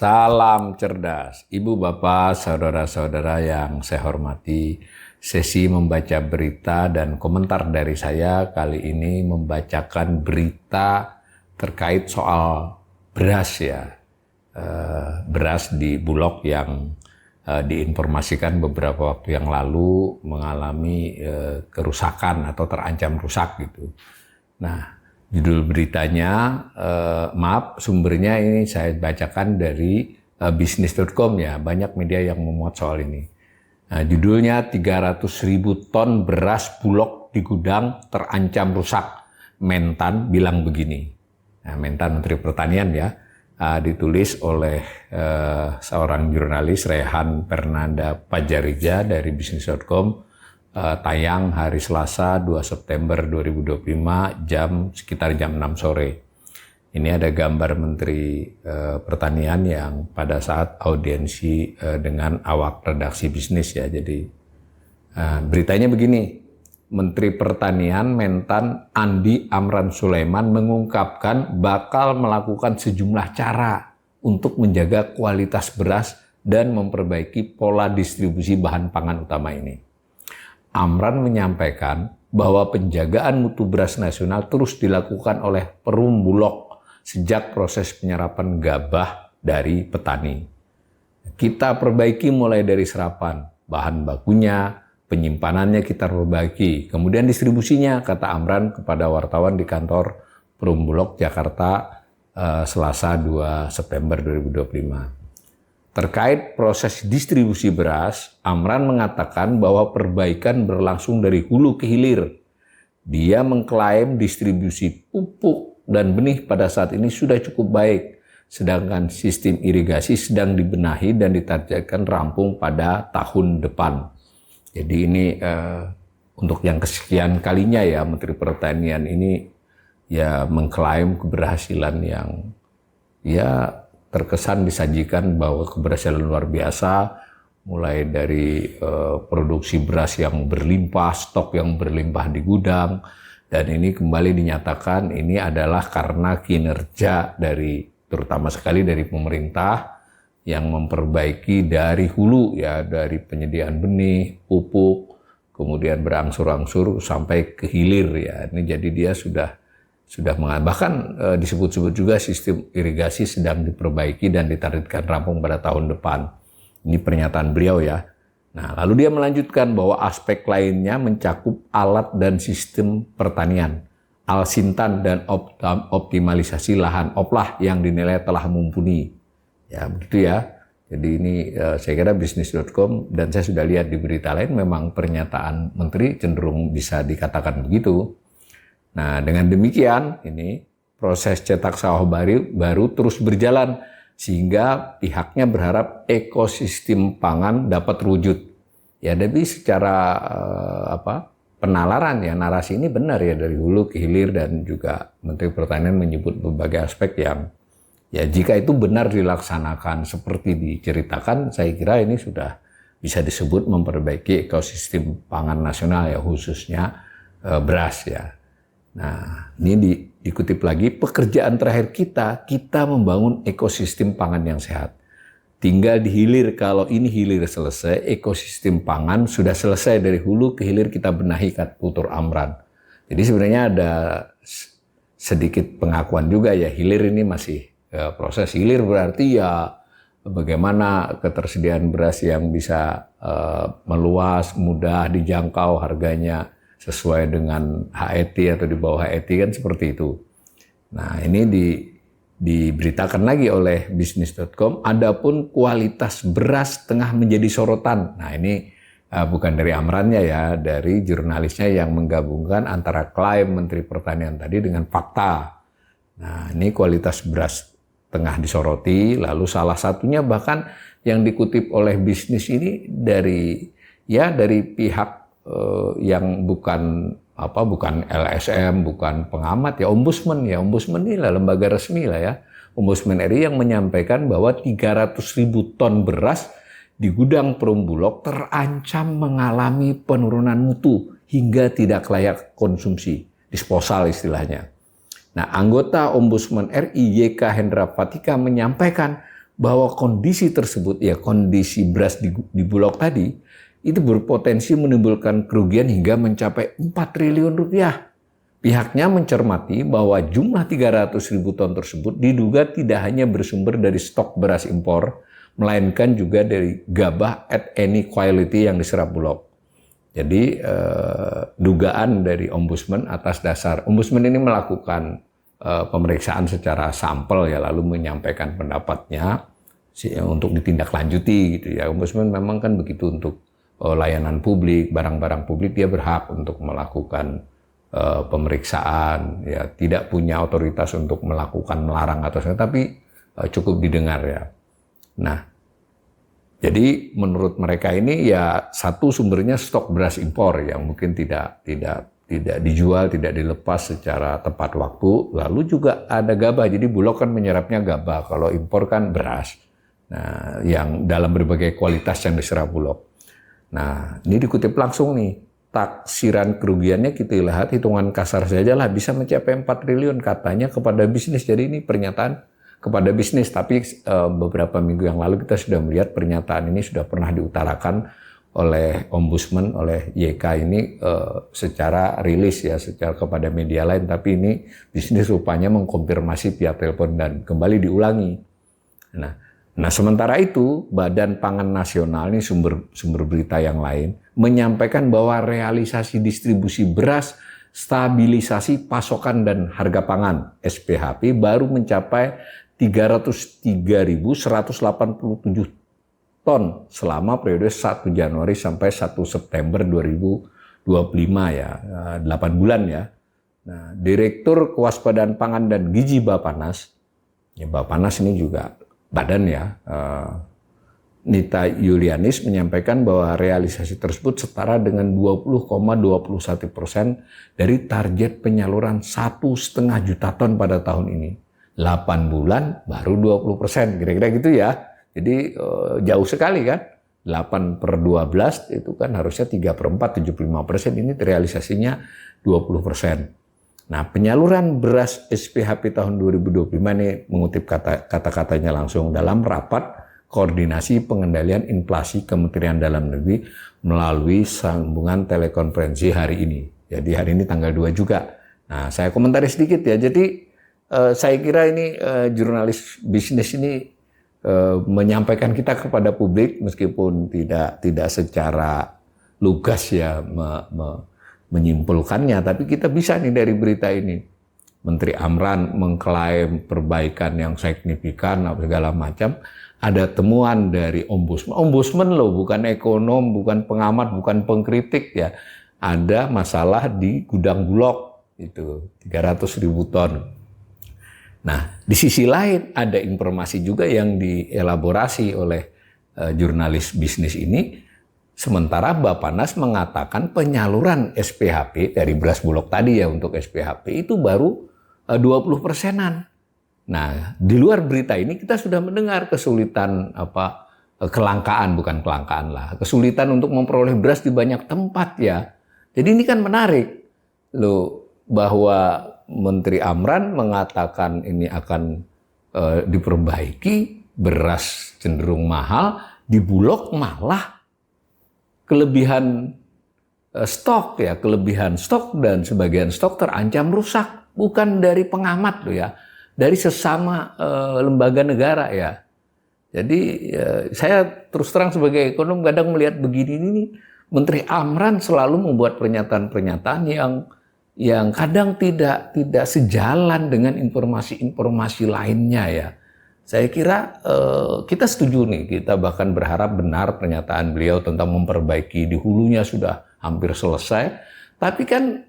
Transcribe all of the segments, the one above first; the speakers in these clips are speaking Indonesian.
Salam cerdas, Ibu, Bapak, Saudara-saudara yang saya hormati. Sesi membaca berita dan komentar dari saya kali ini membacakan berita terkait soal beras ya. Beras di Bulog yang diinformasikan beberapa waktu yang lalu mengalami kerusakan atau terancam rusak gitu. Nah, judul beritanya, maaf sumbernya ini saya bacakan dari bisnis.com ya, banyak media yang memuat soal ini. Nah, judulnya 300.000 ton beras Bulog di gudang terancam rusak. Mentan bilang begini. Nah, Mentan Menteri Pertanian ya, ditulis oleh seorang jurnalis Rehan Fernanda Pajarija dari bisnis.com. Tayang hari Selasa 2 September 2025 sekitar jam 6 sore. Ini ada gambar Menteri Pertanian yang pada saat audiensi dengan awak redaksi bisnis ya. Jadi beritanya begini, Menteri Pertanian Mentan Andi Amran Sulaiman mengungkapkan bakal melakukan sejumlah cara untuk menjaga kualitas beras dan memperbaiki pola distribusi bahan pangan utama ini. Amran menyampaikan bahwa penjagaan mutu beras nasional terus dilakukan oleh Perum Bulog sejak proses penyerapan gabah dari petani. Kita perbaiki mulai dari serapan, bahan bakunya, penyimpanannya kita perbaiki, kemudian distribusinya, kata Amran kepada wartawan di kantor Perum Bulog Jakarta Selasa 2 September 2025. Terkait proses distribusi beras, Amran mengatakan bahwa perbaikan berlangsung dari hulu ke hilir. Dia mengklaim distribusi pupuk dan benih pada saat ini sudah cukup baik, sedangkan sistem irigasi sedang dibenahi dan ditargetkan rampung pada tahun depan. Jadi ini untuk yang kesekian kalinya ya Menteri Pertanian ini ya mengklaim keberhasilan yang ya terkesan disajikan bahwa keberhasilan luar biasa, mulai dari produksi beras yang berlimpah, stok yang berlimpah di gudang, dan ini kembali dinyatakan ini adalah karena kinerja dari terutama sekali dari pemerintah yang memperbaiki dari hulu ya, dari penyediaan benih, pupuk, kemudian berangsur-angsur sampai ke hilir ya. Ini jadi dia sudah bahkan disebut-sebut juga sistem irigasi sedang diperbaiki dan ditargetkan rampung pada tahun depan. Ini pernyataan beliau ya. Nah, lalu dia melanjutkan bahwa aspek lainnya mencakup alat dan sistem pertanian, alsintan dan optimalisasi lahan oplah yang dinilai telah mumpuni. Ya, begitu ya. Jadi ini saya kira bisnis.com dan saya sudah lihat di berita lain memang pernyataan menteri cenderung bisa dikatakan begitu. Nah, dengan demikian ini proses cetak sawah baru terus berjalan sehingga pihaknya berharap ekosistem pangan dapat terwujud. Ya, tapi secara penalaran ya narasi ini benar ya dari hulu ke hilir, dan juga Menteri Pertanian menyebut berbagai aspek yang ya jika itu benar dilaksanakan seperti diceritakan, saya kira ini sudah bisa disebut memperbaiki ekosistem pangan nasional ya, khususnya beras ya. Nah, ini dikutip lagi, pekerjaan terakhir kita membangun ekosistem pangan yang sehat. Tinggal di hilir, kalau ini hilir selesai, ekosistem pangan sudah selesai dari hulu ke hilir kita benahi, kata tutur Amran. Jadi sebenarnya ada sedikit pengakuan juga ya, hilir ini masih proses. Hilir berarti ya bagaimana ketersediaan beras yang bisa meluas, mudah dijangkau harganya, sesuai dengan HET atau di bawah HET kan seperti itu. Nah, ini diberitakan lagi oleh bisnis.com, adapun kualitas beras tengah menjadi sorotan. Nah, ini bukan dari Amrannya ya, dari jurnalisnya yang menggabungkan antara klaim Menteri Pertanian tadi dengan fakta. Nah, ini kualitas beras tengah disoroti, lalu salah satunya bahkan yang dikutip oleh bisnis ini dari pihak yang bukan LSM, bukan pengamat ya, Ombudsman ini lah lembaga resmi lah ya, Ombudsman RI yang menyampaikan bahwa 300.000 ton beras di gudang Perum Bulog terancam mengalami penurunan mutu hingga tidak layak konsumsi, disposal istilahnya. Nah, anggota Ombudsman RI YK Hendra Fatika menyampaikan bahwa kondisi tersebut, ya kondisi beras di Bulog tadi, itu berpotensi menimbulkan kerugian hingga mencapai 4 triliun rupiah. Pihaknya mencermati bahwa jumlah 300.000 ton tersebut diduga tidak hanya bersumber dari stok beras impor, melainkan juga dari gabah at any quality yang diserap Bulog. Jadi dugaan dari Ombudsman atas dasar Ombudsman ini melakukan pemeriksaan secara sampel ya, lalu menyampaikan pendapatnya untuk ditindaklanjuti gitu ya. Ombudsman memang kan begitu untuk layanan publik, barang-barang publik dia berhak untuk melakukan pemeriksaan, ya tidak punya otoritas untuk melakukan melarang atau tapi cukup didengar ya. Nah, jadi menurut mereka ini ya satu sumbernya stok beras impor yang mungkin tidak dijual, tidak dilepas secara tepat waktu. Lalu juga ada gabah, jadi Bulog kan menyerapnya gabah, kalau impor kan beras. Nah, yang dalam berbagai kualitas yang diserap Bulog. Nah, ini dikutip langsung nih. Taksiran kerugiannya kita lihat hitungan kasar saja lah bisa mencapai 4 triliun katanya kepada bisnis. Jadi ini pernyataan kepada bisnis, tapi beberapa minggu yang lalu kita sudah melihat pernyataan ini sudah pernah diutarakan oleh Ombudsman, oleh YK ini secara rilis ya, secara kepada media lain, tapi ini bisnis rupanya mengkonfirmasi via telepon dan kembali diulangi. Nah, sementara itu Badan Pangan Nasional ini sumber berita yang lain menyampaikan bahwa realisasi distribusi beras, stabilisasi pasokan dan harga pangan SPHP baru mencapai 303.187 ton selama periode 1 Januari sampai 1 September 2025 ya, 8 bulan ya. Nah, Direktur Kewaspadaan Pangan dan Gizi Bappenas, ya Bappenas ini juga badan ya, Nita Yulianis menyampaikan bahwa realisasi tersebut setara dengan 20,21% dari target penyaluran 1,5 juta ton pada tahun ini. 8 bulan baru 20%, kira-kira gitu ya. Jadi jauh sekali kan. 8/12 itu kan harusnya 3/4, 75%, ini realisasinya 20%. Nah, penyaluran beras SPHP tahun 2025 ini mengutip kata-katanya langsung dalam rapat koordinasi pengendalian inflasi Kementerian Dalam Negeri melalui sambungan telekonferensi hari ini. Jadi hari ini tanggal 2 juga. Nah, saya komentari sedikit ya. Jadi saya kira ini jurnalis bisnis ini menyampaikan kita kepada publik meskipun tidak secara lugas ya menyimpulkannya, tapi kita bisa nih dari berita ini. Menteri Amran mengklaim perbaikan yang signifikan segala macam. Ada temuan dari Ombudsman. Ombudsman loh, bukan ekonom, bukan pengamat, bukan pengkritik ya. Ada masalah di gudang Bulog itu 300.000 ton. Nah, di sisi lain ada informasi juga yang dielaborasi oleh jurnalis bisnis ini. Sementara Bappenas mengatakan penyaluran SPHP dari beras Bulog tadi ya untuk SPHP itu baru 20%-an. Nah, di luar berita ini kita sudah mendengar kesulitan kelangkaan, bukan kelangkaan lah, kesulitan untuk memperoleh beras di banyak tempat ya. Jadi ini kan menarik loh, bahwa Menteri Amran mengatakan ini akan diperbaiki, beras cenderung mahal, di Bulog malah kelebihan stok ya, kelebihan stok dan sebagian stok terancam rusak, bukan dari pengamat loh ya, dari sesama lembaga negara ya. Jadi saya terus terang sebagai ekonom kadang melihat begini ini, Menteri Amran selalu membuat pernyataan-pernyataan yang kadang tidak sejalan dengan informasi-informasi lainnya ya. Saya kira kita setuju nih, kita bahkan berharap benar pernyataan beliau tentang memperbaiki di hulunya sudah hampir selesai. Tapi kan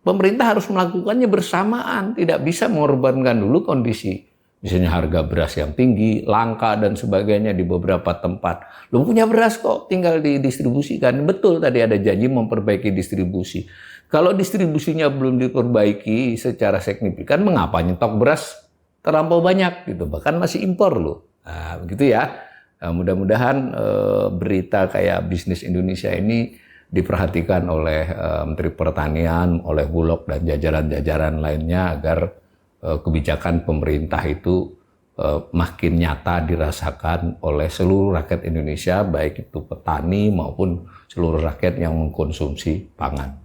pemerintah harus melakukannya bersamaan, tidak bisa mengorbankan dulu kondisi. Misalnya harga beras yang tinggi, langka dan sebagainya di beberapa tempat. Lu punya beras kok, tinggal didistribusikan. Betul tadi ada janji memperbaiki distribusi. Kalau distribusinya belum diperbaiki secara signifikan, mengapa nyetok beras terlampau banyak gitu, bahkan masih impor loh. Nah, begitu ya. Nah, mudah-mudahan berita kayak Bisnis Indonesia ini diperhatikan oleh Menteri Pertanian, oleh Bulog dan jajaran-jajaran lainnya agar kebijakan pemerintah itu makin nyata dirasakan oleh seluruh rakyat Indonesia, baik itu petani maupun seluruh rakyat yang mengkonsumsi pangan.